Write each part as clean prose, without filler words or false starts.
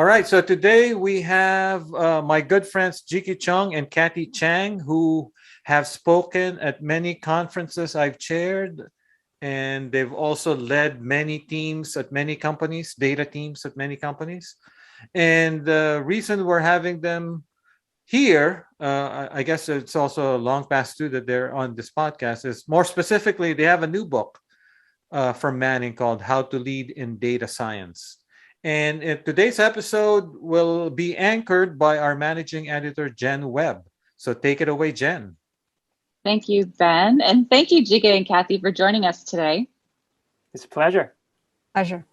All right, so today we have my good friends Jike Chong and Cathy Chang, who have spoken at many conferences I've chaired, and they've also led many teams at many companies, data teams at many companies. And the reason we're having them here, I guess it's also long past due that they're on this podcast, is more specifically, they have a new book from Manning called How to Lead in Data Science. And today's episode will be anchored by our managing editor, Jen Webb. So take it away, Jen. Thank you, Ben. And thank you, Jike and Cathy, for joining us today. It's a pleasure. Pleasure.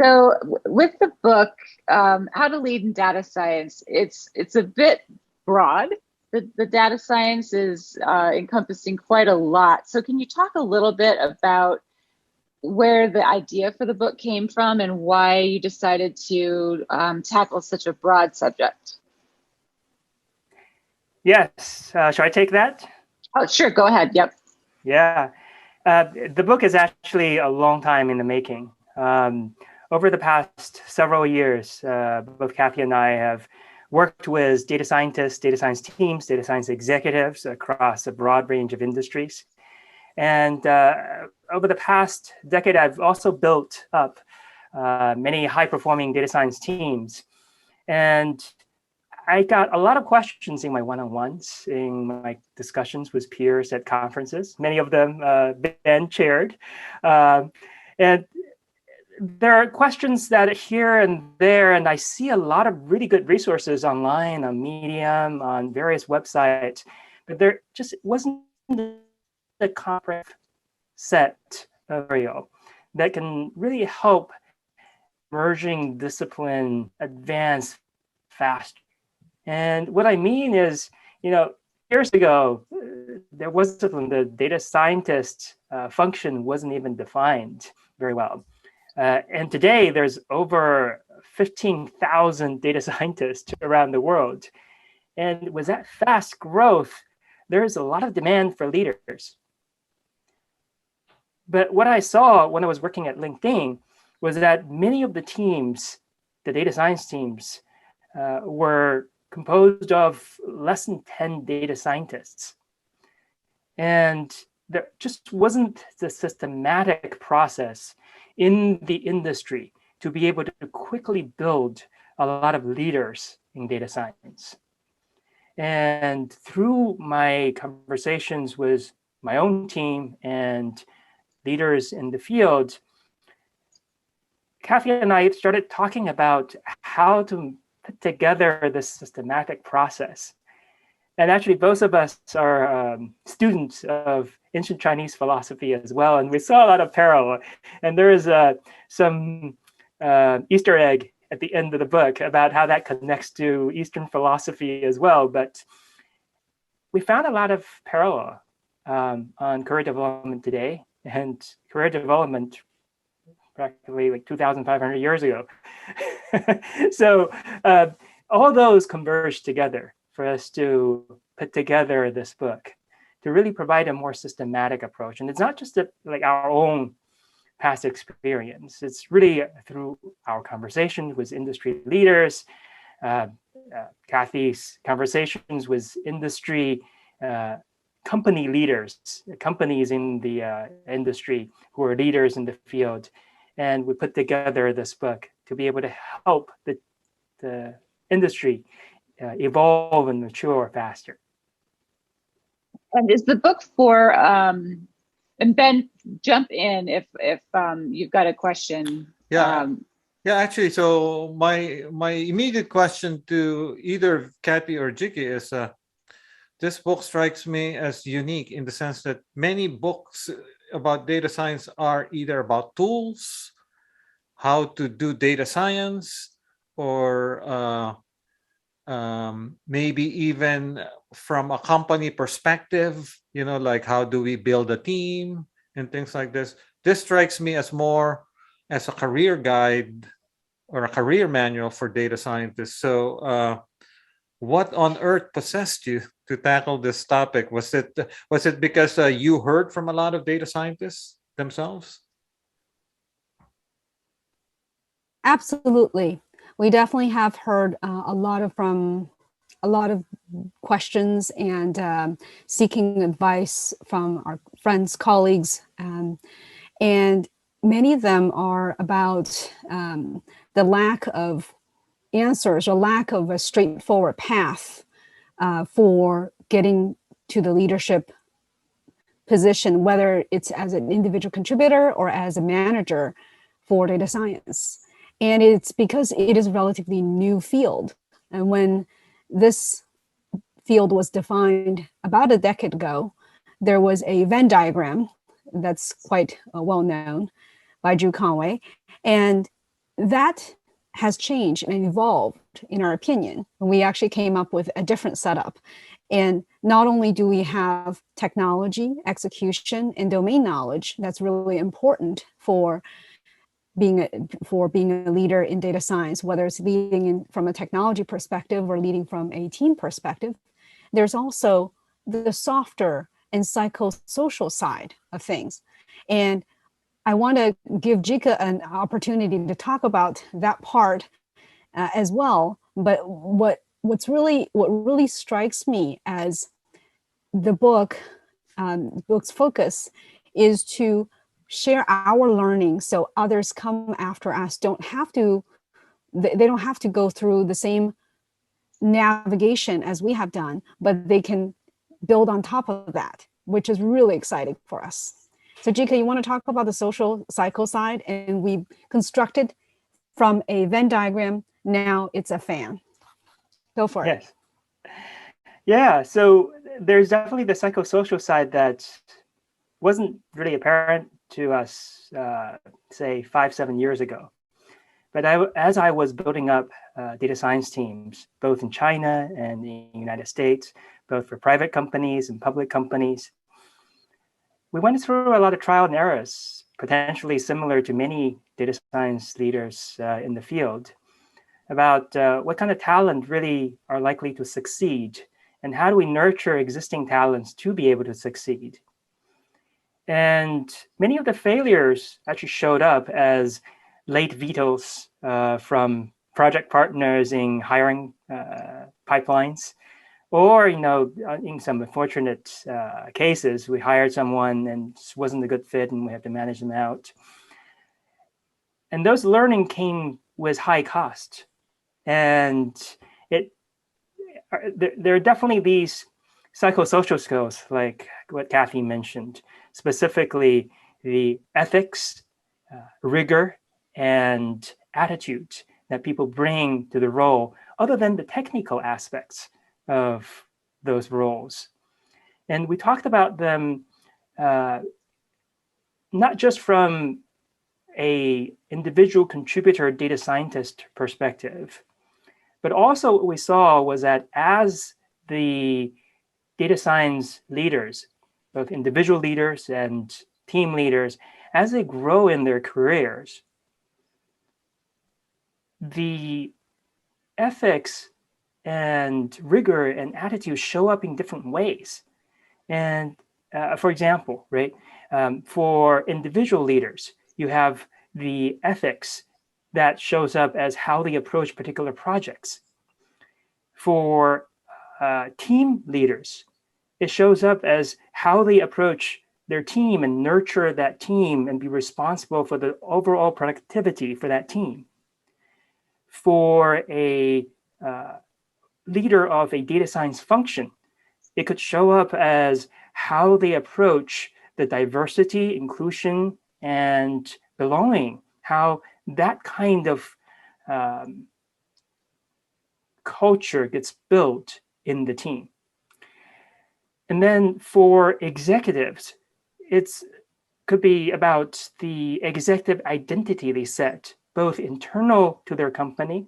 So with the book, How to Lead in Data Science, it's a bit broad. The data science is encompassing quite a lot. So can you talk a little bit about where the idea for the book came from and why you decided to tackle such a broad subject? Yes. Should I take that? Oh, sure. Go ahead. Yep. Yeah. The book is actually a long time in the making. Over the past several years, both Cathy and I have worked with data scientists, data science teams, data science executives across a broad range of industries. And over the past decade, I've also built up many high-performing data science teams. And I got a lot of questions in my one-on-ones, in my discussions with peers at conferences. Many of them Ben chaired. And there are questions that here and there, and I see a lot of really good resources online, on Medium, on various websites, but there just wasn't a comprehensive set of material that can really help emerging discipline advance fast. And what I mean is, years ago, there wasn't the data scientist function wasn't even defined very well. And today, there's over 15,000 data scientists around the world. And with that fast growth, there's a lot of demand for leaders. But what I saw when I was working at LinkedIn was that many of the teams, the data science teams, were composed of less than 10 data scientists. And there just wasn't the systematic process in the industry to be able to quickly build a lot of leaders in data science. And through my conversations with my own team and leaders in the field, Cathy and I started talking about how to put together this systematic process. And actually, both of us are students of ancient Chinese philosophy as well. And we saw a lot of parallel. And there is some Easter egg at the end of the book about how that connects to Eastern philosophy as well. But we found a lot of parallel on career development today and career development practically like 2,500 years ago. So all those converged together for us to put together this book to really provide a more systematic approach. And it's not just like our own past experience. It's really through our conversations with industry leaders, Cathy's conversations with industry company leaders, companies in the industry who are leaders in the field. And we put together this book to be able to help the industry evolve and mature faster. And is the book for, and Ben, jump in if you've got a question. Yeah, actually, so my immediate question to either Cathy or Jike is, this book strikes me as unique in the sense that many books about data science are either about tools, how to do data science, or maybe even from a company perspective, like how do we build a team and things like this. This strikes me as more as a career guide or a career manual for data scientists. So what on earth possessed you to tackle this topic? Was it because you heard from a lot of data scientists themselves? Absolutely. we definitely have heard a lot of questions and seeking advice from our friends, colleagues, and many of them are about the lack of answers or lack of a straightforward path for getting to the leadership position, whether it's as an individual contributor or as a manager for data science. And it's because it is a relatively new field. And when this field was defined about a decade ago, there was a Venn diagram that's quite well known by Drew Conway. And that has changed and evolved, in our opinion. And we actually came up with a different setup. And not only do we have technology, execution, and domain knowledge that's really important for being a leader in data science, whether it's leading from a technology perspective or leading from a team perspective, there's also the softer and psychosocial side of things. And I want to give Jike an opportunity to talk about that part as well. But what really strikes me as the book's focus is to share our learning so others come after us they don't have to go through the same navigation as we have done, but they can build on top of that, which is really exciting for us. So Jike, you want to talk about the social cycle side? And we constructed from a Venn diagram, now it's a fan. Go for it. Yes. Yeah, so there's definitely the psychosocial side that wasn't really apparent to us, say 5-7 years ago. But as I was building up data science teams, both in China and in the United States, both for private companies and public companies, we went through a lot of trial and errors, potentially similar to many data science leaders in the field, about what kind of talent really are likely to succeed, and how do we nurture existing talents to be able to succeed. And many of the failures actually showed up as late vetoes from project partners in hiring pipelines, or in some unfortunate cases, we hired someone and it wasn't a good fit, and we had to manage them out. And those learning came with high cost, and there are definitely these psychosocial skills, like what Cathy mentioned, specifically the ethics, rigor, and attitude that people bring to the role, other than the technical aspects of those roles. And we talked about them not just from a individual contributor data scientist perspective, but also what we saw was that as the data science leaders, both individual leaders and team leaders, as they grow in their careers, the ethics and rigor and attitude show up in different ways. And for example, right, for individual leaders, you have the ethics that shows up as how they approach particular projects. For team leaders, it shows up as how they approach their team and nurture that team and be responsible for the overall productivity for that team. For a leader of a data science function, it could show up as how they approach the diversity, inclusion, and belonging, how that kind of culture gets built in the team. And then for executives, it could be about the executive identity they set, both internal to their company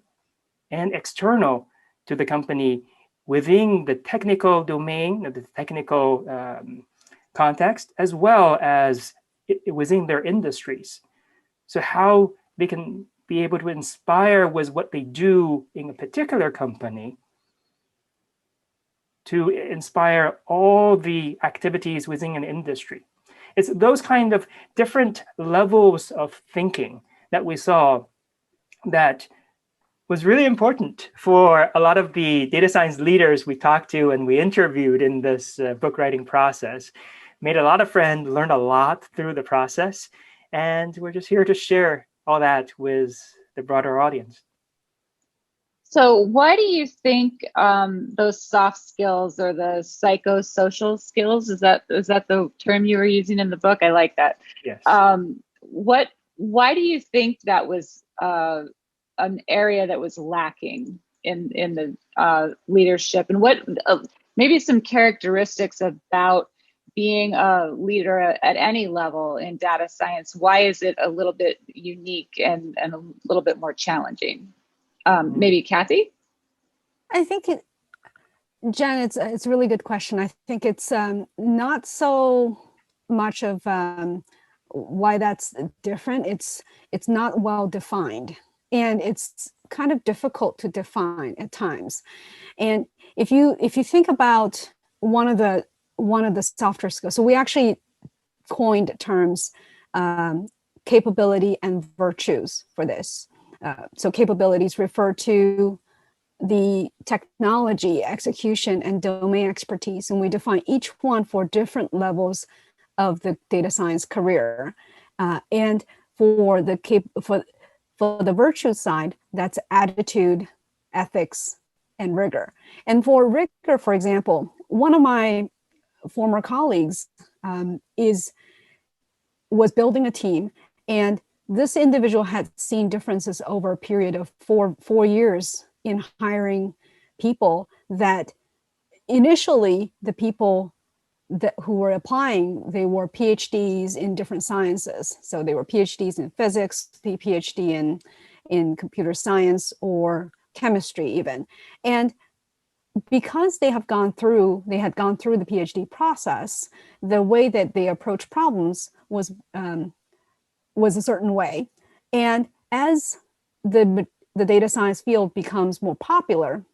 and external to the company within the technical domain, the technical context, as well as within their industries. So how they can be able to inspire with what they do in a particular company to inspire all the activities within an industry. It's those kind of different levels of thinking that we saw that was really important for a lot of the data science leaders we talked to and we interviewed in this book writing process. Made a lot of friends, learned a lot through the process, and we're just here to share all that with the broader audience. So why do you think those soft skills or the psychosocial skills, is that the term you were using in the book? I like that. Yes. Why do you think that was an area that was lacking in the leadership, and what maybe some characteristics about being a leader at any level in data science? Why is it a little bit unique and a little bit more challenging? Maybe Cathy? I think Jen, it's a really good question. I think it's not so much of why that's different. It's not well defined, and it's kind of difficult to define at times. And if you think about one of the softer skills, so we actually coined terms, capability and virtues for this. So capabilities refer to the technology, execution, and domain expertise, and we define each one for different levels of the data science career. And for the virtue side, that's attitude, ethics, and rigor. And for rigor, for example, one of my former colleagues was building a team, and this individual had seen differences over a period of four years in hiring people, that initially the people who were applying, they were PhDs in different sciences. So they were PhDs in physics, PhD in computer science or chemistry even. And because they had gone through the PhD process, the way that they approach problems was a certain way. And as the data science field becomes more popular,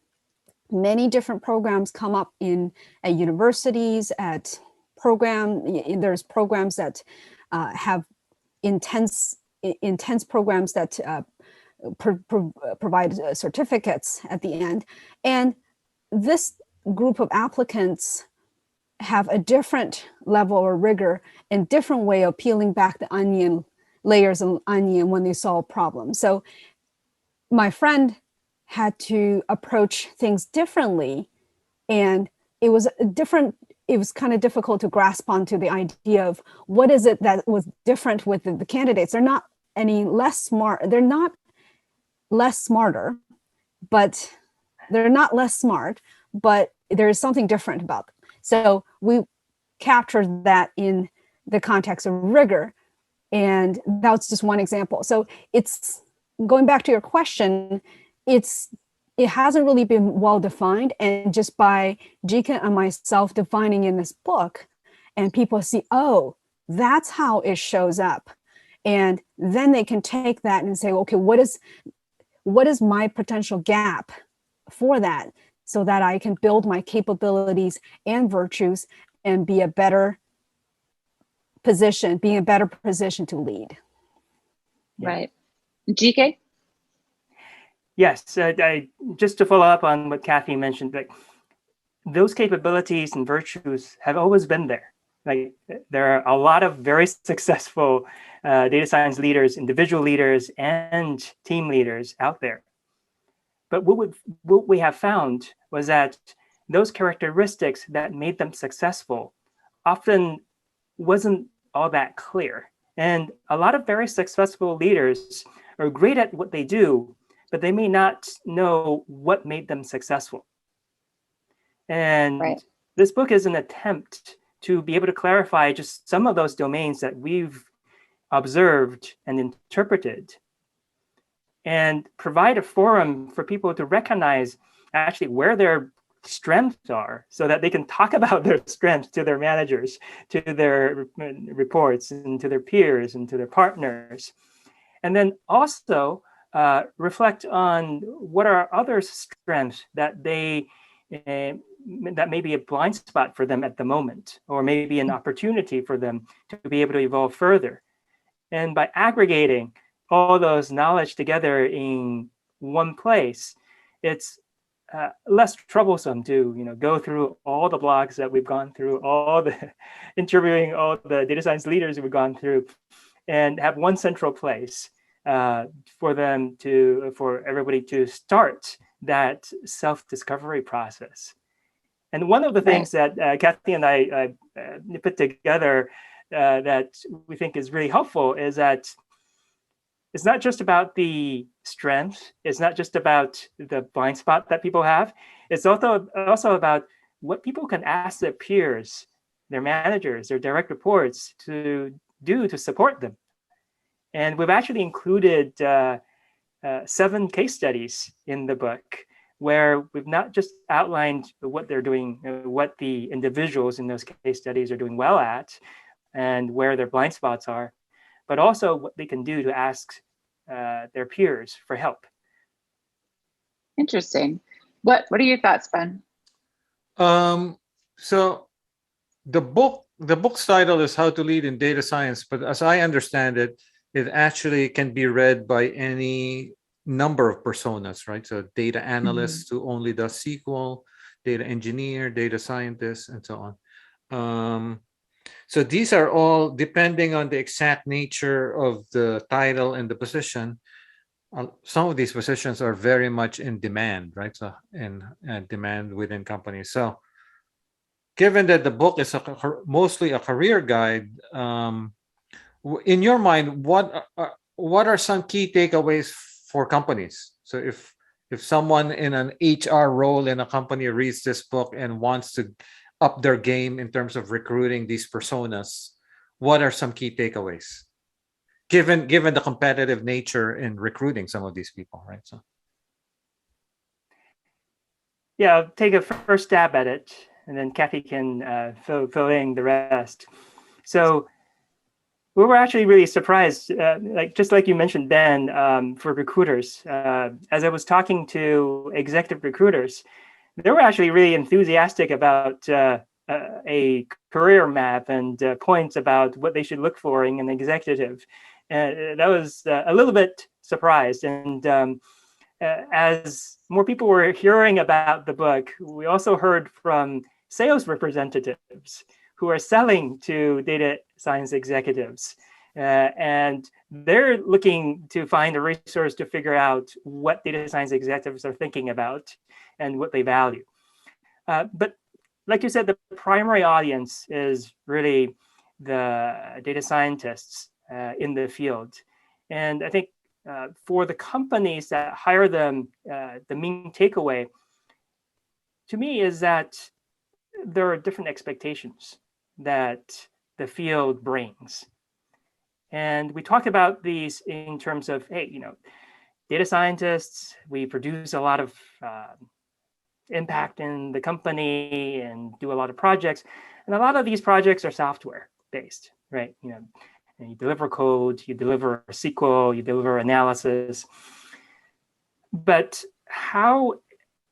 many different programs come up at universities, there's programs that have intense programs that provide certificates at the end. And this group of applicants have a different level of rigor and different way of peeling back the layers of onion when they solve problems. So my friend had to approach things differently, and it was kind of difficult to grasp onto the idea of what is it that was different with the candidates. They're not any less smart. They're not less smarter, but they're not less smart, but there is something different about them. So we captured that in the context of rigor, and that's just one example. So it's going back to your question, it hasn't really been well defined, and just by Jike and myself defining in this book, and people see, oh, that's how it shows up, and then they can take that and say, okay, what is my potential gap for that, so that I can build my capabilities and virtues and be in a better position to lead. Right. Jike? Yes, just to follow up on what Cathy mentioned, like those capabilities and virtues have always been there. Like there are a lot of very successful data science leaders, individual leaders, and team leaders out there. But what we have found was that those characteristics that made them successful often wasn't all that clear. And a lot of very successful leaders are great at what they do, but they may not know what made them successful. And this book is an attempt to be able to clarify just some of those domains that we've observed and interpreted, and provide a forum for people to recognize actually where their strengths are, so that they can talk about their strengths to their managers, to their reports, and to their peers, and to their partners. And then also reflect on what are other strengths that that may be a blind spot for them at the moment, or maybe an opportunity for them to be able to evolve further. And by aggregating all those knowledge together in one place, it's less troublesome to go through all the blogs that we've gone through, all the interviewing all the data science leaders we've gone through, and have one central place for everybody to start that self-discovery process. And one of the things that Cathy and I put together that we think is really helpful is that it's not just about the strength. It's not just about the blind spot that people have. It's also about what people can ask their peers, their managers, their direct reports to do to support them. And we've actually included 7 case studies in the book where we've not just outlined what they're doing, what the individuals in those case studies are doing well at, and where their blind spots are, but also what they can do to ask their peers for help. Interesting. What are your thoughts, Ben? So the book's title is How to Lead in Data Science, but as I understand it, it actually can be read by any number of personas, right? So data analyst who only does SQL, data engineer, data scientist, and so on. So these are all, depending on the exact nature of the title and the position, some of these positions are very much in demand, right? So in demand within companies. So given that the book is mostly a career guide, in your mind, what are some key takeaways for companies? So if someone in an HR role in a company reads this book and wants to up their game in terms of recruiting these personas, what are some key takeaways? Given the competitive nature in recruiting some of these people, right? So yeah, I'll take a first stab at it, and then Cathy can fill in the rest. So we were actually really surprised, just like you mentioned, Ben, for recruiters. As I was talking to executive recruiters, they were actually really enthusiastic about a career map and points about what they should look for in an executive. And that was a little bit surprised. And as more people were hearing about the book, we also heard from sales representatives who are selling to data science executives. And they're looking to find a resource to figure out what data science executives are thinking about and what they value. But like you said, the primary audience is really the data scientists in the field. And I think for the companies that hire them, the main takeaway to me is that there are different expectations that the field brings. And we talked about these in terms of, hey, data scientists, we produce a lot of impact in the company and do a lot of projects. And a lot of these projects are software based, right? You deliver code, you deliver SQL, you deliver analysis. But how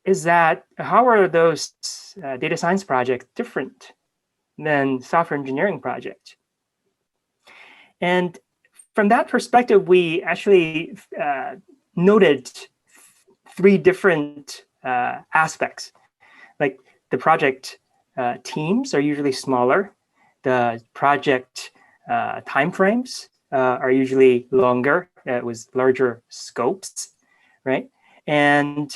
are those data science projects different than software engineering projects? And from that perspective, we actually noted 3 different aspects. Like the project teams are usually smaller. The project timeframes are usually longer with larger scopes, right? And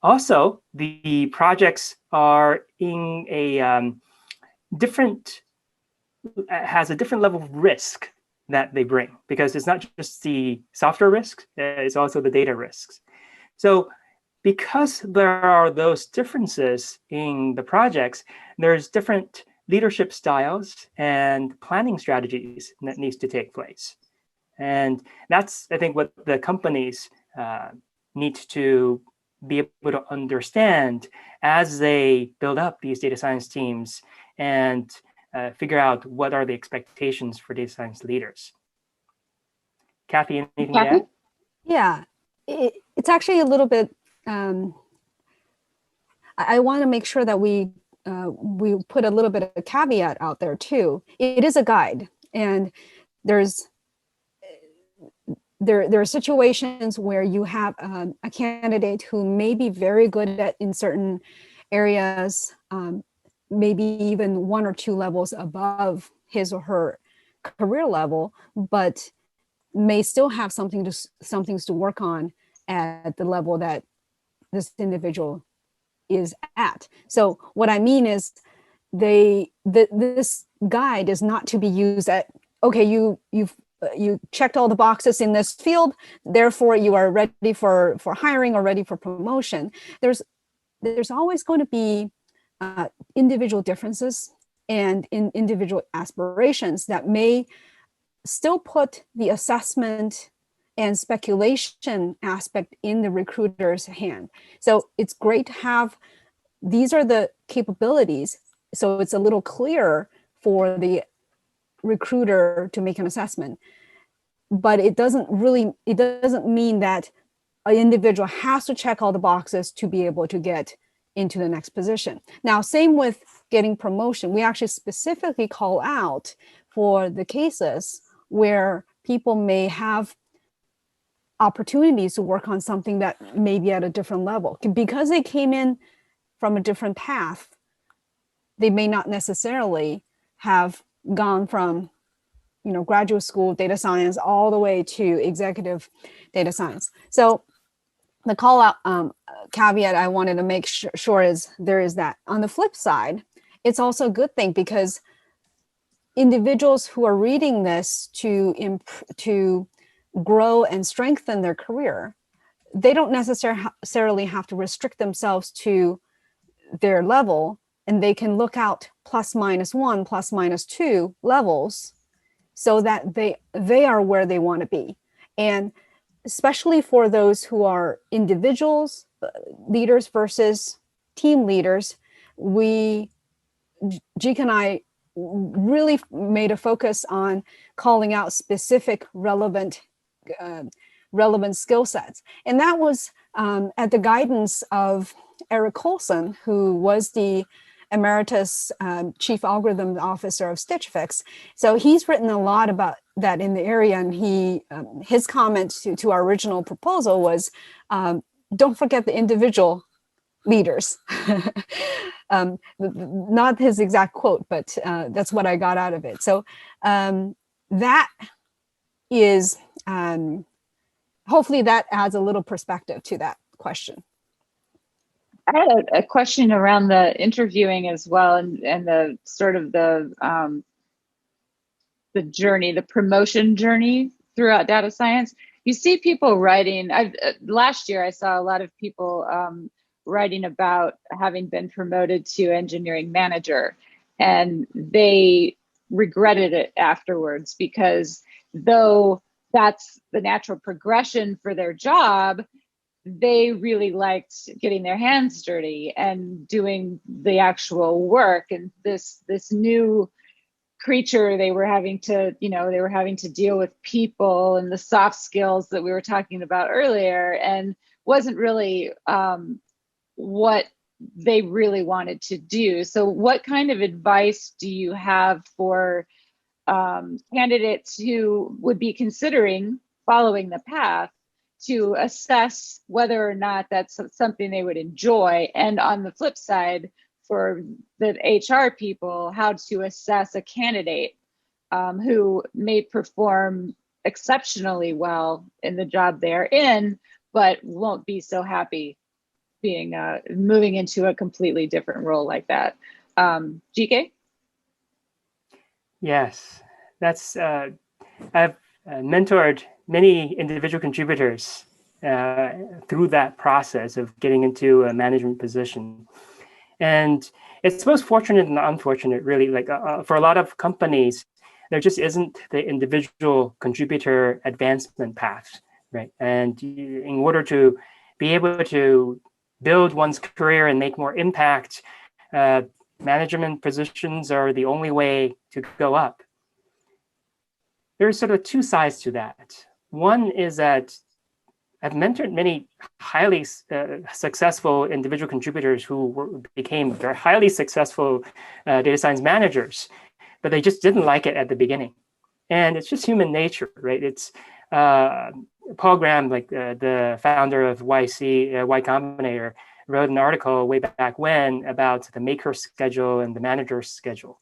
also the projects are in a has a different level of risk that they bring, because it's not just the software risk, it's also the data risks. So because there are those differences in the projects, there's different leadership styles and planning strategies that needs to take place. And that's, I think, what the companies need to be able to understand as they build up these data science teams and figure out what are the expectations for data science leaders. Cathy, anything to add? Yeah, it's actually a little bit, I want to make sure that we put a little bit of caveat out there too. It is a guide, and there's there are situations where you have a candidate who may be very good at in certain areas, maybe even 1 or 2 levels above his or her career level, but may still have some things to work on at the level that this individual is at. So what I mean is this guide is not to be used at, okay, you checked all the boxes in this field, therefore you are ready for hiring or ready for promotion. There's always going to be individual differences and individual aspirations that may still put the assessment and speculation aspect in the recruiter's hand. So it's great to have, these are the capabilities, so it's a little clearer for the recruiter to make an assessment. But it doesn't mean that an individual has to check all the boxes to be able to get into the next position. Now, same with getting promotion. We actually specifically call out for the cases where people may have opportunities to work on something that may be at a different level. Because they came in from a different path, they may not necessarily have gone from graduate school data science all the way to executive data science. So the call out caveat I wanted to make sure is there is that. On the flip side, it's also a good thing because individuals who are reading this to grow and strengthen their career, they don't necessarily have to restrict themselves to their level, and they can look out +-1, +-2 levels so that they are where they want to be. And especially for those who are individuals, leaders versus team leaders, Jike and I really made a focus on calling out specific relevant skill sets. And that was at the guidance of Eric Colson, who was the Emeritus Chief Algorithm Officer of Stitch Fix. So he's written a lot about that in the area, and his comment to our original proposal was, don't forget the individual leaders. Not his exact quote, but that's what I got out of it. So that is, hopefully that adds a little perspective to that question. I had a question around the interviewing as well, and the sort of the journey, the promotion journey throughout data science. You see people writing. Last year I saw a lot of people writing about having been promoted to engineering manager, and they regretted it afterwards because though that's the natural progression for their job, they really liked getting their hands dirty and doing the actual work. And this new creature, they were having to deal with people and the soft skills that we were talking about earlier, and wasn't really what they really wanted to do. So what kind of advice do you have for candidates who would be considering following the path to assess whether or not that's something they would enjoy? And on the flip side, for the HR people, how to assess a candidate who may perform exceptionally well in the job they're in, but won't be so happy being moving into a completely different role like that. Jike? Yes, that's I've mentored many individual contributors through that process of getting into a management position. And it's both fortunate and unfortunate, really. Like for a lot of companies, there just isn't the individual contributor advancement path, right? And in order to be able to build one's career and make more impact, management positions are the only way to go up. There's sort of two sides to that. One is that I've mentored many highly successful individual contributors who became very highly successful data science managers, but they just didn't like it at the beginning. And it's just human nature, right? It's Paul Graham, like the founder of Y Combinator, wrote an article way back when about the maker schedule and the manager's schedule,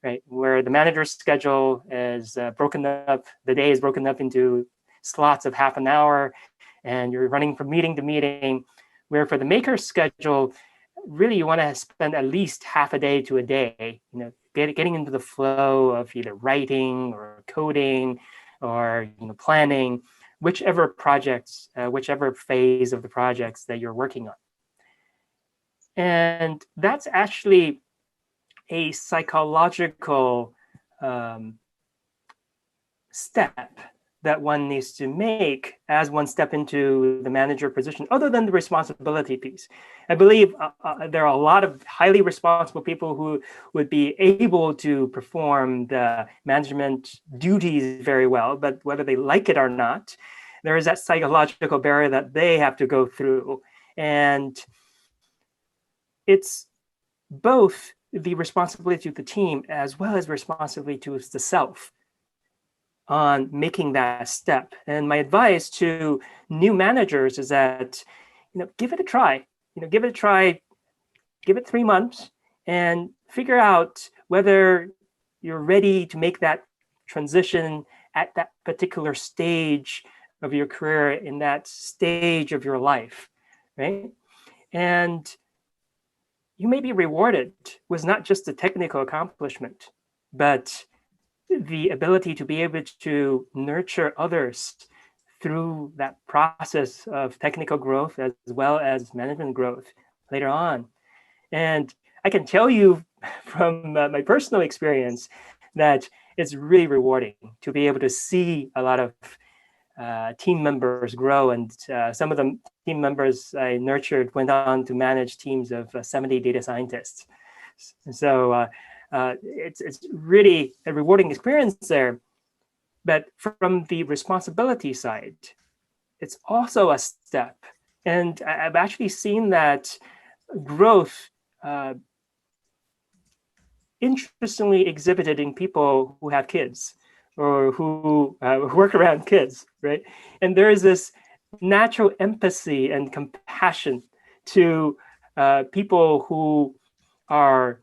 right? Where the manager's schedule is broken up, the day is broken up into slots of half an hour, and you're running from meeting to meeting. Where for the maker's schedule, really you want to spend at least half a day to a day, getting into the flow of either writing or coding or planning, whichever projects, whichever phase of the projects that you're working on. And that's actually a psychological step that one needs to make as one step into the manager position, other than the responsibility piece. I believe there are a lot of highly responsible people who would be able to perform the management duties very well, but whether they like it or not, there is that psychological barrier that they have to go through. And it's both the responsibility to the team as well as responsibility to the self on making that step. And my advice to new managers is that, give it a try. Give it a try, give it 3 months, and figure out whether you're ready to make that transition at that particular stage of your career, in that stage of your life, right? And you may be rewarded with not just the technical accomplishment, but the ability to be able to nurture others through that process of technical growth as well as management growth later on. And I can tell you from my personal experience that it's really rewarding to be able to see a lot of team members grow. And some of the team members I nurtured went on to manage teams of 70 data scientists. So it's really a rewarding experience there. But from the responsibility side, it's also a step. And I've actually seen that growth interestingly exhibited in people who have kids or who work around kids, right? And there is this natural empathy and compassion to people who are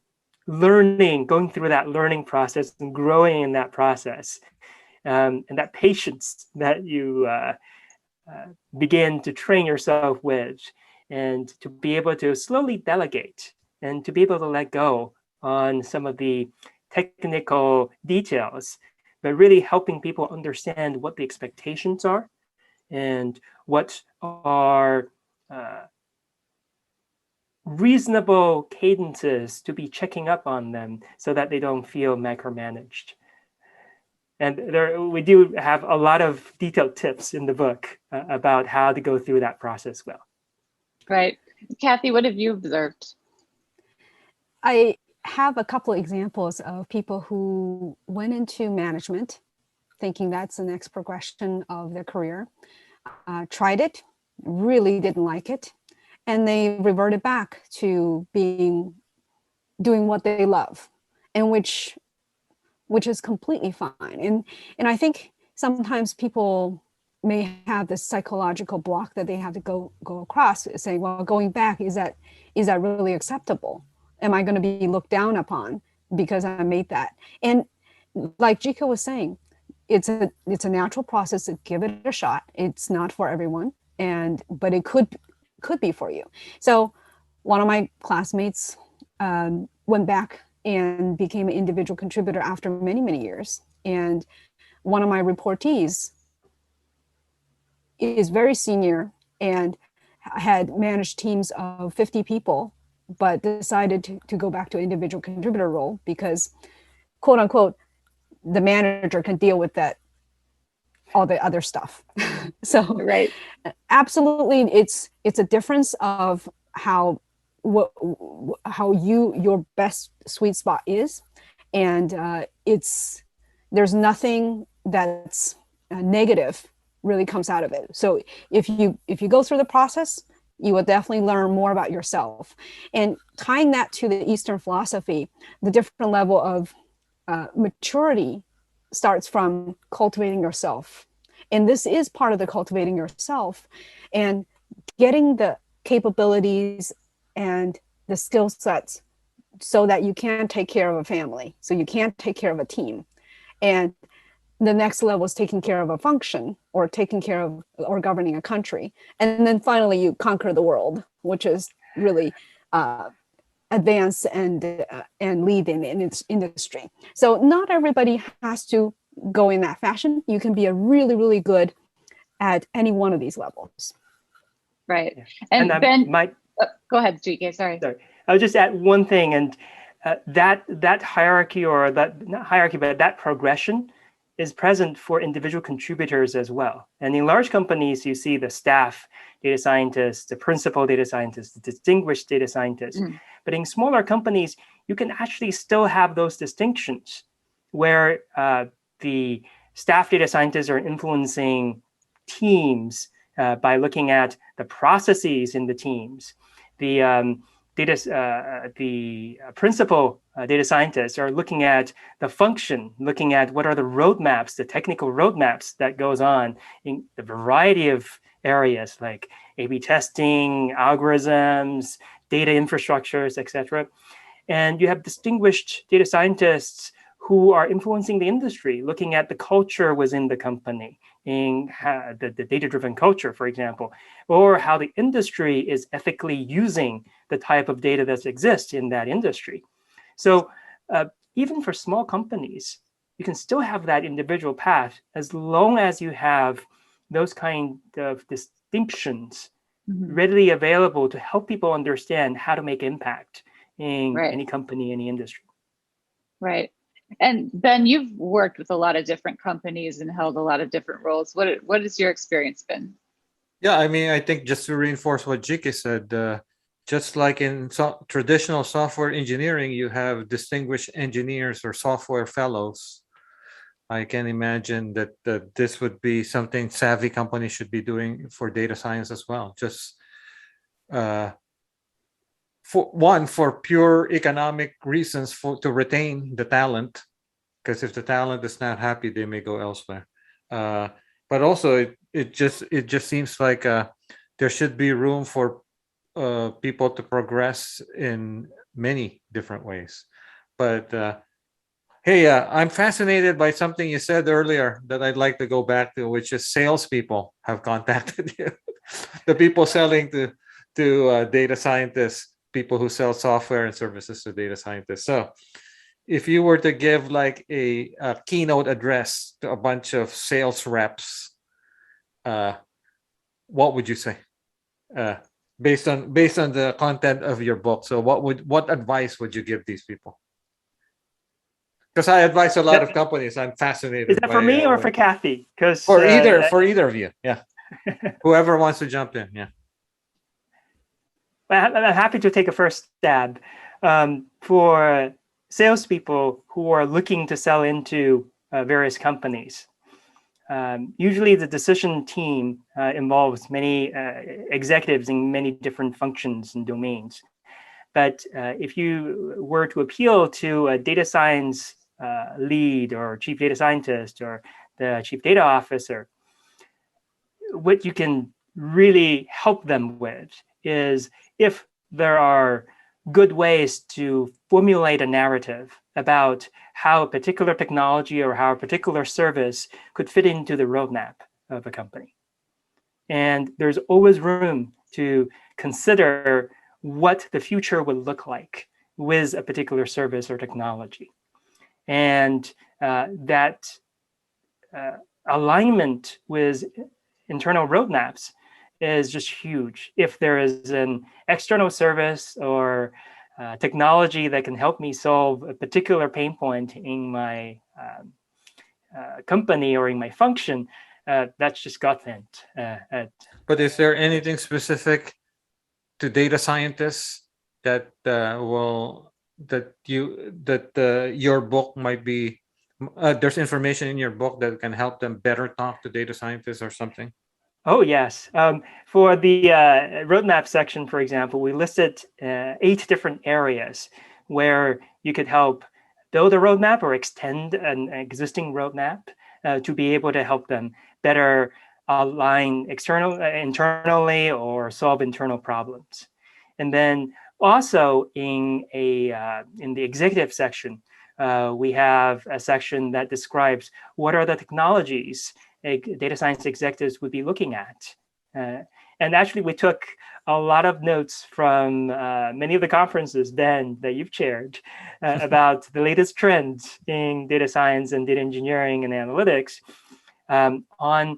learning, going through that learning process and growing in that process. And that patience that you begin to train yourself with, and to be able to slowly delegate and to be able to let go on some of the technical details, but really helping people understand what the expectations are and what are reasonable cadences to be checking up on them so that they don't feel micromanaged. And we do have a lot of detailed tips in the book about how to go through that process well. Right. Cathy, what have you observed? I have a couple of examples of people who went into management thinking that's the next progression of their career, tried it, really didn't like it, and they reverted back to doing what they love, and which is completely fine. And I think sometimes people may have this psychological block that they have to go across, saying, well, going back, is that really acceptable? Am I going to be looked down upon because I made that? And like Jike was saying, it's a natural process to give it a shot. It's not for everyone, but it could be for you. So one of my classmates went back and became an individual contributor after many, many years. And one of my reportees is very senior and had managed teams of 50 people, but decided to go back to individual contributor role because, quote unquote, the manager can deal with that, all the other stuff. So right. Absolutely, it's a difference of how your best sweet spot is, and there's nothing that's negative really comes out of it. So if you go through the process, you will definitely learn more about yourself. And tying that to the Eastern philosophy, the different level of maturity starts from cultivating yourself And this is part of the cultivating yourself and getting the capabilities and the skill sets so that you can take care of a family, so you can take care of a team. And the next level is taking care of a function or taking care of or governing a country. And then finally, you conquer the world, which is really advance and lead in its industry. So not everybody has to go in that fashion. You can be a really, really good at any one of these levels. Right. Yeah. And Ben, go ahead, Jike. Sorry. I would just add one thing, and that hierarchy, or that not hierarchy, but that progression is present for individual contributors as well. And in large companies, you see the staff data scientists, the principal data scientists, the distinguished data scientists. Mm. But in smaller companies, you can actually still have those distinctions where the staff data scientists are influencing teams by looking at the processes in the teams. The principal data scientists are looking at the function, looking at what are the roadmaps, the technical roadmaps that goes on in the variety of areas like A/B testing, algorithms, data infrastructures, etc. And you have distinguished data scientists who are influencing the industry, looking at the culture within the company, in the data-driven culture, for example, or how the industry is ethically using the type of data that exists in that industry. So even for small companies, you can still have that individual path as long as you have those kind of distinctions readily available to help people understand how to make impact in any company, any industry. Right. And Ben, you've worked with a lot of different companies and held a lot of different roles. What has your experience been? Yeah, I mean, I think just to reinforce what Jike said, just like in traditional software engineering, you have distinguished engineers or software fellows. I can imagine that this would be something savvy companies should be doing for data science as well. Just for pure economic reasons, to retain the talent, because if the talent is not happy, they may go elsewhere. But also, it just seems like there should be room for people to progress in many different ways. But hey, I'm fascinated by something you said earlier that I'd like to go back to, which is salespeople have contacted you. The people selling to data scientists, people who sell software and services to data scientists. So if you were to give like a keynote address to a bunch of sales reps, what would you say? Based on the content of your book. So what advice would you give these people? Because I advise a lot of companies. I'm fascinated. Is that for me or for Cathy? Because for either of you, yeah. Whoever wants to jump in, yeah. I'm happy to take a first stab. For salespeople who are looking to sell into various companies, usually the decision team involves many executives in many different functions and domains. But if you were to appeal to a data science lead or chief data scientist or the chief data officer, what you can really help them with is if there are good ways to formulate a narrative about how a particular technology or how a particular service could fit into the roadmap of a company. And there's always room to consider what the future would look like with a particular service or technology. And that alignment with internal roadmaps is just huge. If there is an external service or technology that can help me solve a particular pain point in my company or in my function, that's just got sent. But is there anything specific to data scientists that your book might be? There's information in your book that can help them better talk to data scientists or something? Oh, yes. For the roadmap section, for example, we listed 8 different areas where you could help build a roadmap or extend an existing roadmap. to be able to help them better align internally or solve internal problems. And then also in the executive section, we have a section that describes what are the technologies data science executives would be looking at. And actually, we took a lot of notes from many of the conferences, Ben, that you've chaired about the latest trends in data science and data engineering and analytics on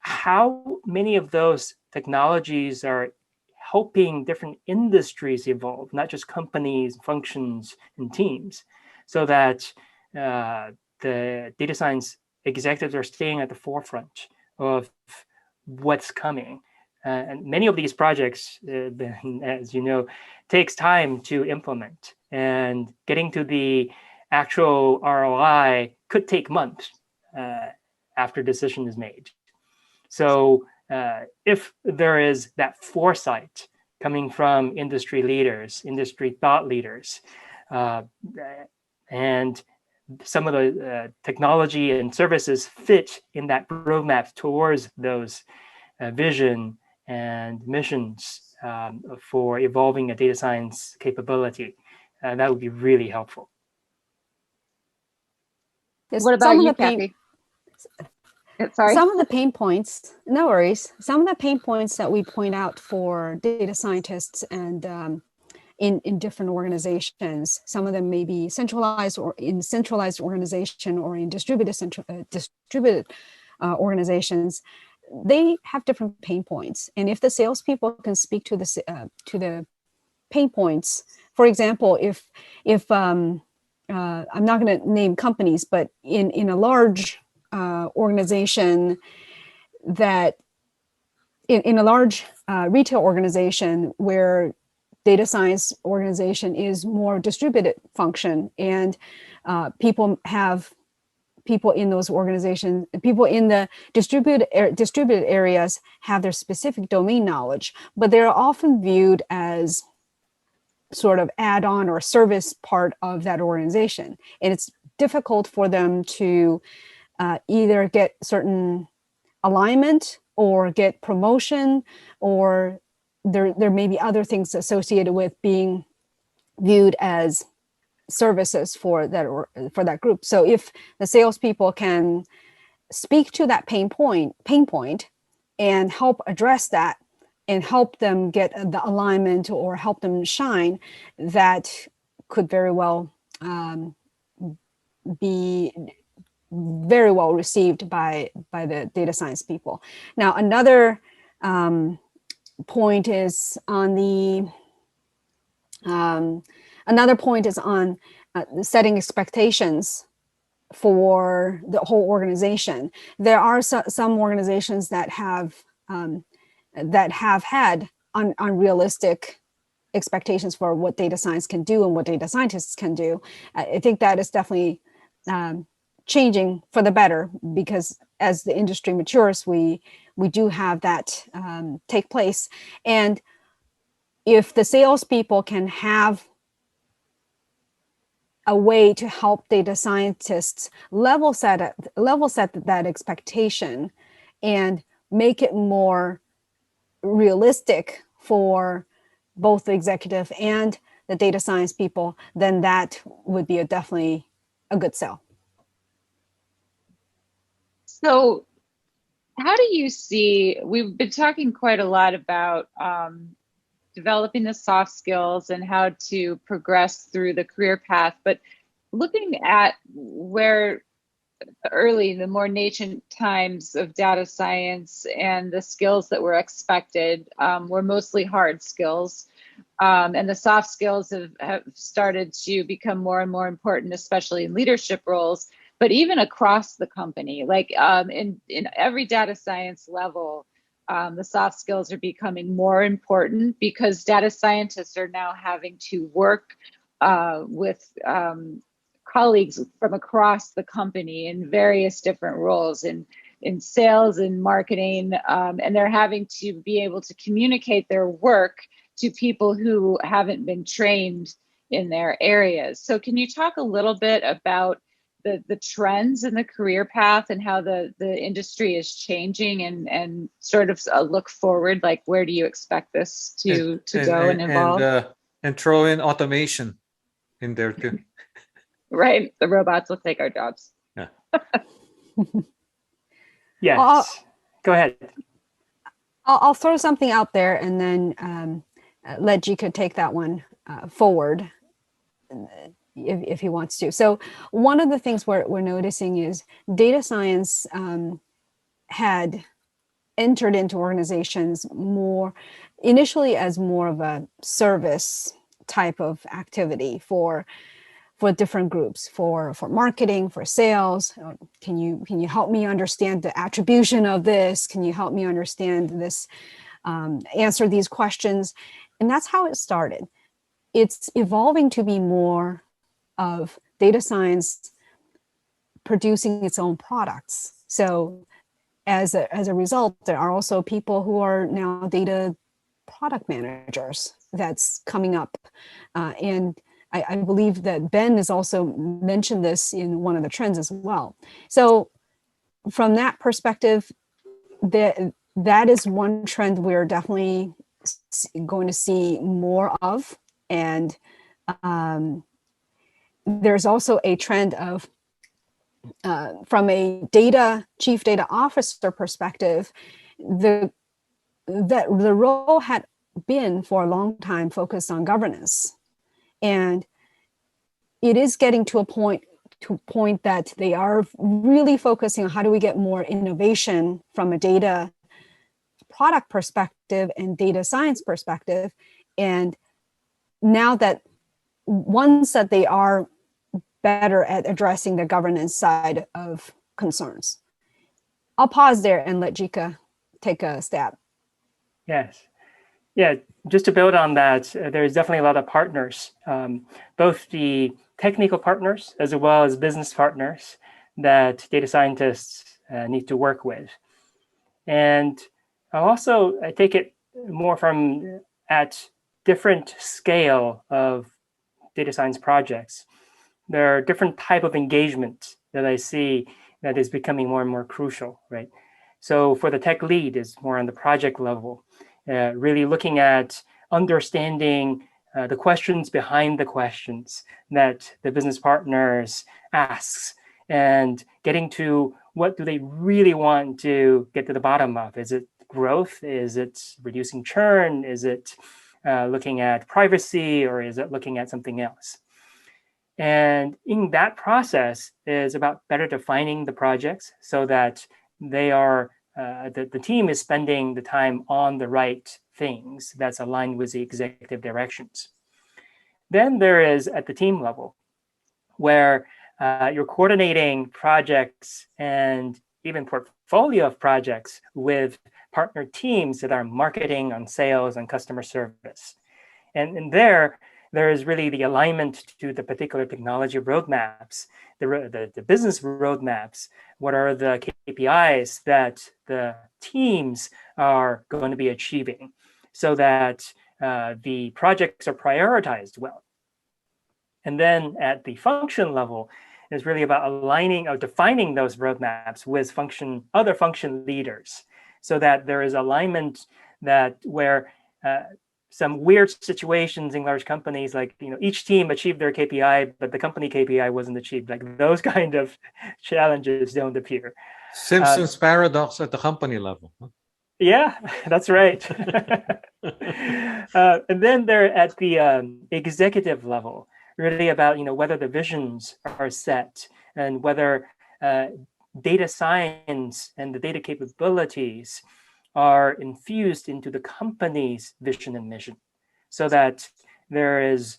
how many of those technologies are helping different industries evolve, not just companies, functions, and teams, so that the data science executives are staying at the forefront of what's coming. And many of these projects, as you know, takes time to implement, and getting to the actual ROI could take months after decision is made. So if there is that foresight coming from industry leaders, industry thought leaders, and some of the technology and services fit in that roadmap towards those vision and missions for evolving a data science capability, that would be really helpful. Yes, What about you, Kathy? Sorry. Some of the pain points, no worries. Some of the pain points that we point out for data scientists and in different organizations, some of them may be centralized or in centralized organization or in distributed organizations. They have different pain points, and if the salespeople can speak to the pain points, for example, if I'm not going to name companies, but in a large organization that in a large retail organization where data science organization is more distributed function, and people in those organizations, people in the distributed areas have their specific domain knowledge, but they're often viewed as sort of add-on or service part of that organization. And it's difficult for them to either get certain alignment or get promotion, or there may be other things associated with being viewed as services for that group. So if the salespeople can speak to that pain point and help address that and help them get the alignment or help them shine, that could very well be very well received by the data science people. Now, another point is on setting expectations for the whole organization. There are some organizations that have had unrealistic expectations for what data science can do and what data scientists can do. I think that is definitely changing for the better, because as the industry matures, we do have that take place. And if the salespeople can have a way to help data scientists level set that expectation and make it more realistic for both the executive and the data science people, then that would be definitely a good sell. So how do you see, we've been talking quite a lot about developing the soft skills and how to progress through the career path, but looking at where the more nascent times of data science and the skills that were expected were mostly hard skills. And the soft skills have started to become more and more important, especially in leadership roles, but even across the company, like in every data science level, the soft skills are becoming more important because data scientists are now having to work with colleagues from across the company in various different roles in sales and marketing, and they're having to be able to communicate their work to people who haven't been trained in their areas. So can you talk a little bit about the trends in the career path and how the industry is changing, and sort of a look forward, like where do you expect this to go and evolve? And throw in automation in there too. Right, the robots will take our jobs. Yeah. Yes. Go ahead. I'll throw something out there and then let Jike take that one forward if he wants to. So one of the things we're noticing is data science had entered into organizations more initially as more of a service type of activity for different groups, for marketing, for sales. Can you help me understand the attribution of this? Can you help me understand this? Answer these questions. And that's how it started. It's evolving to be more of data science producing its own products. So as a result, there are also people who are now data product managers that's coming up. And I believe that Ben has also mentioned this in one of the trends as well. So from that perspective, that is one trend we're definitely going to see more of. And there's also a trend of, from a chief data officer perspective, the role had been for a long time focused on governance. And it is getting to a point that they are really focusing on how do we get more innovation from a data product perspective and data science perspective. And now that once that they are better at addressing the governance side of concerns. I'll pause there and let Jike take a stab. Yes. Yeah, just to build on that, there's definitely a lot of partners, both the technical partners as well as business partners that data scientists need to work with. And I take it more from at different scale of data science projects. There are different type of engagement that I see that is becoming more and more crucial, right? So for the tech lead is more on the project level, really looking at understanding the questions behind the questions that the business partners asks, and getting to what do they really want to get to the bottom of. Is it growth? Is it reducing churn? Is it looking at privacy, or is it looking at something else? And in that process is about better defining the projects so that they are the team is spending the time on the right things that's aligned with the executive directions. Then there is at the team level where you're coordinating projects and even portfolio of projects with partner teams that are marketing, on sales, and customer service. And there is really the alignment to the particular technology roadmaps, the business roadmaps. What are the KPIs that the teams are going to be achieving so that the projects are prioritized well? And then at the function level, it's really about aligning or defining those roadmaps with other function leaders so that there is alignment that where some weird situations in large companies, like each team achieved their KPI, but the company KPI wasn't achieved. Like those kind of challenges don't appear. Simpson's paradox at the company level. Yeah, that's right. And then they're at the executive level, really about whether the visions are set and whether data science and the data capabilities are infused into the company's vision and mission, so that there is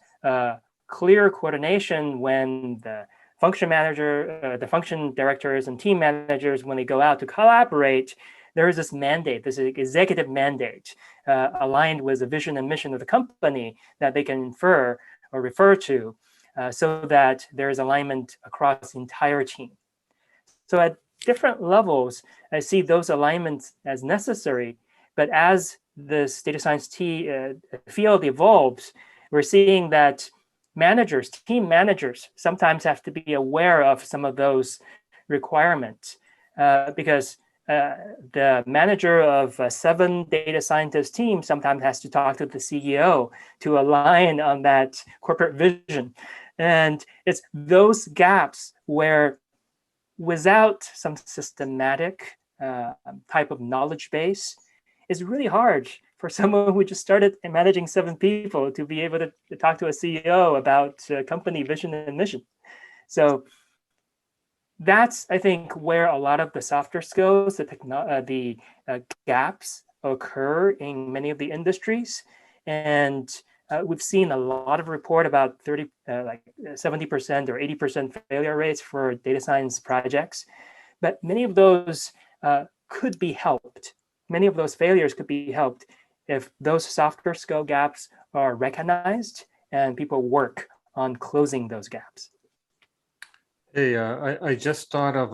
clear coordination when the function manager, the function directors and team managers, when they go out to collaborate, there is this mandate, this executive mandate aligned with the vision and mission of the company that they can infer or refer to so that there is alignment across the entire team. So at different levels, I see those alignments as necessary, but as this data science field evolves, we're seeing that managers, team managers, sometimes have to be aware of some of those requirements because the manager of a 7 data scientist team sometimes has to talk to the CEO to align on that corporate vision. And it's those gaps where without some systematic type of knowledge base, it's really hard for someone who just started managing 7 people to be able to talk to a CEO about company vision and mission. So that's, I think, where a lot of the softer skills, the gaps occur in many of the industries. And we've seen a lot of report about 70% or 80% failure rates for data science projects. But many of those could be helped. Many of those failures could be helped if those softer skill gaps are recognized and people work on closing those gaps. Hey, I just thought of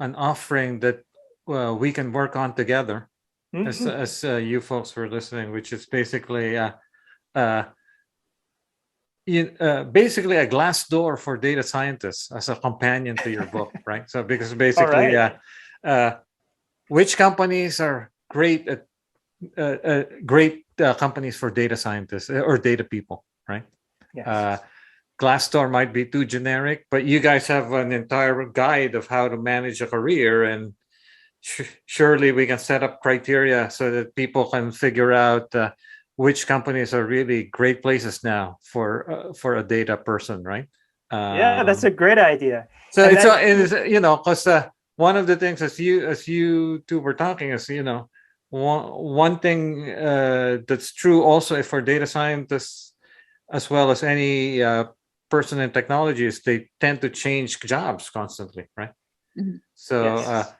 an offering that we can work on together as you folks were listening, which is basically basically a glass door for data scientists as a companion to your book, right? So because basically, which companies are great at companies for data scientists or data people, right? Yes. Glassdoor might be too generic, but you guys have an entire guide of how to manage a career, and surely we can set up criteria so that people can figure out which companies are really great places now for a data person, right? Yeah, that's a great idea. So it's because one of the things as you two were talking is one thing that's true also for data scientists as well as any person in technology is they tend to change jobs constantly, right? Mm-hmm. So yes.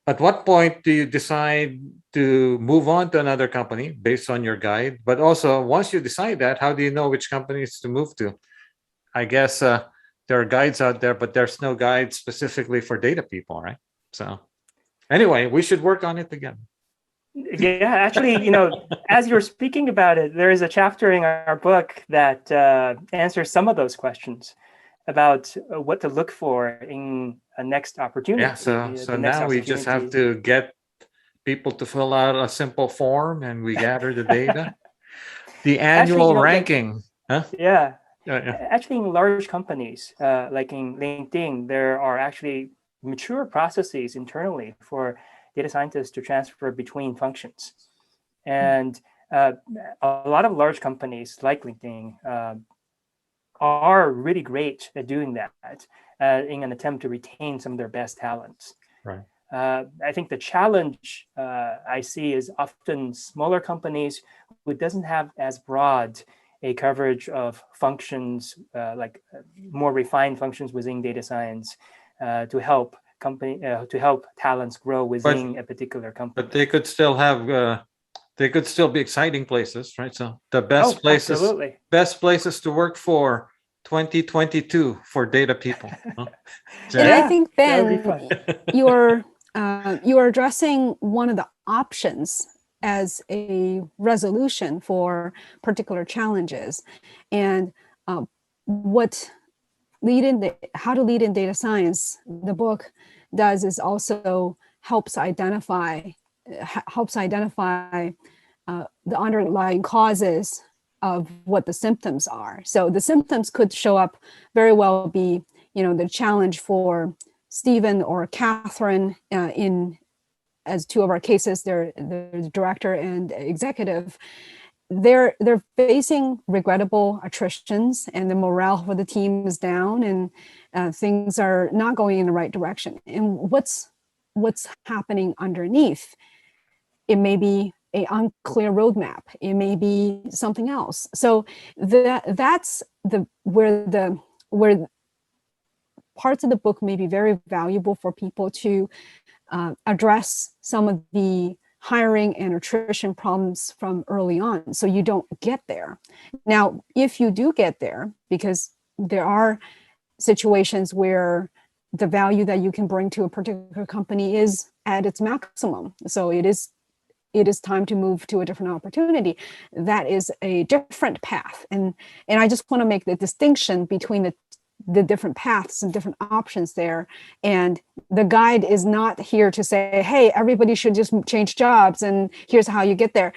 At what point do you decide to move on to another company based on your guide? But also, once you decide that, how do you know which companies to move to? I guess there are guides out there, but there's no guide specifically for data people, right? So anyway, we should work on it again. Yeah, actually, as you're speaking about it, there is a chapter in our book that answers some of those questions about what to look for in a next opportunity. Yeah, so now we just have to get people to fill out a simple form and we gather the data. The annual actually, ranking. Huh? Yeah. Yeah. Actually, in large companies, like in LinkedIn, there are actually mature processes internally for data scientists to transfer between functions. And a lot of large companies like LinkedIn are really great at doing that in an attempt to retain some of their best talents. Right. I think the challenge I see is often smaller companies who doesn't have as broad a coverage of functions, like more refined functions within data science, to help talents grow within a particular company. But they could still have. They could still be exciting places, right? So the best places to work for 2022 for data people. Huh? And I think, Ben, you're addressing one of the options as a resolution for particular challenges. And how to lead in data science, the book does is also helps identify the underlying causes of what the symptoms are. So the symptoms could show up very well be, the challenge for Stephen or Catherine as 2 of our cases, they're the director and executive. They're facing regrettable attritions, and the morale for the team is down, and things are not going in the right direction. And what's happening underneath? It may be an unclear roadmap. It may be something else. So that's where parts of the book may be very valuable for people to address some of the hiring and attrition problems from early on, so you don't get there. Now, if you do get there, because there are situations where the value that you can bring to a particular company is at its maximum, so it is it is time to move to a different opportunity. That is a different path. And I just want to make the distinction between the different paths and different options there. And the guide is not here to say, hey, everybody should just change jobs and here's how you get there.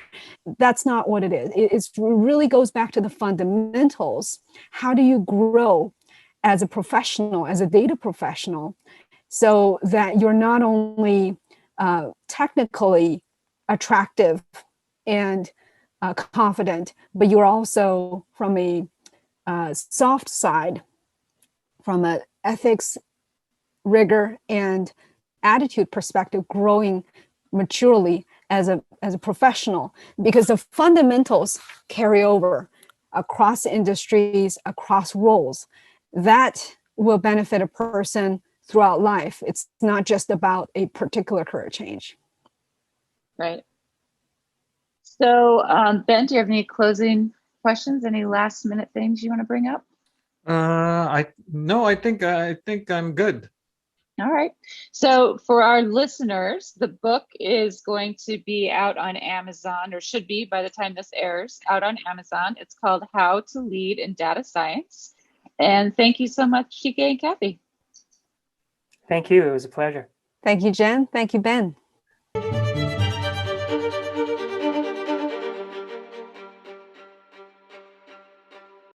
That's not what it is. It really goes back to the fundamentals. How do you grow as a professional, as a data professional, so that you're not only technically attractive and confident, but you're also, from a soft side, from an ethics, rigor, and attitude perspective, growing maturely as a professional, because the fundamentals carry over across industries, across roles. That will benefit a person throughout life. It's not just about a particular career change. Right. So, Ben, do you have any closing questions? Any last minute things you want to bring up? I think I'm good. All right. So for our listeners, the book is going to be out on Amazon, or should be by the time this airs, out on Amazon. It's called How to Lead in Data Science. And thank you so much, Jike and Cathy. Thank you. It was a pleasure. Thank you, Jen. Thank you, Ben.